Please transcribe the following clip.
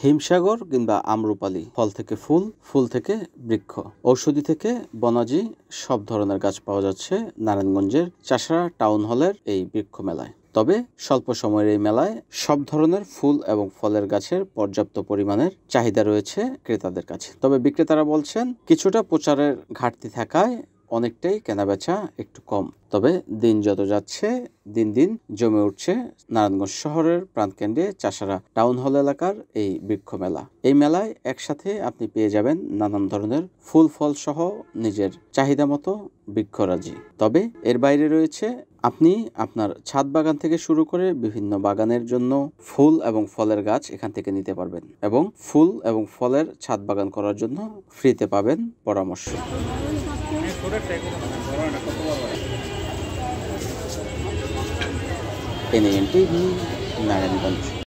হিমসাগর কিংবা আম্রপালি, ফল থেকে ফুল, ফুল থেকে বৃক্ষ, ঔষধি থেকে বনাজি সব ধরনের গাছ পাওয়া যাচ্ছে নারায়ণগঞ্জের চাষড়া টাউন হলের এই বৃক্ষ মেলায়। তবে স্বল্প সময়ের এই মেলায় সব ধরনের ফুল এবং ফলের গাছের পর্যাপ্ত পরিমাণের চাহিদা রয়েছে ক্রেতাদের কাছে। তবে বিক্রেতারা বলছেন কিছুটা প্রচারের ঘাটতি থাকায় অনেকটাই কেনাবেচা একটু কম। তবে দিন যত যাচ্ছে দিন দিন জমে উঠছে নারায়ণগঞ্জ শহরের প্রাণকেন্দ্রে চাষড়া টাউন হল এলাকার এই বৃক্ষ মেলা। এই মেলায় একসাথে আপনি পেয়ে যাবেন নানান ধরনের ফুল ফল সহ নিজের চাহিদা মতো বৃক্ষরাজি। তবে এর বাইরে রয়েছে আপনি আপনার ছাদ বাগান থেকে শুরু করে বিভিন্ন বাগানের জন্য ফুল এবং ফলের গাছ এখান থেকে নিতে পারবেন এবং ফুল এবং ফলের ছাদ বাগান করার জন্য ফ্রিতে পাবেন পরামর্শ। NAN TV, Narayanganj.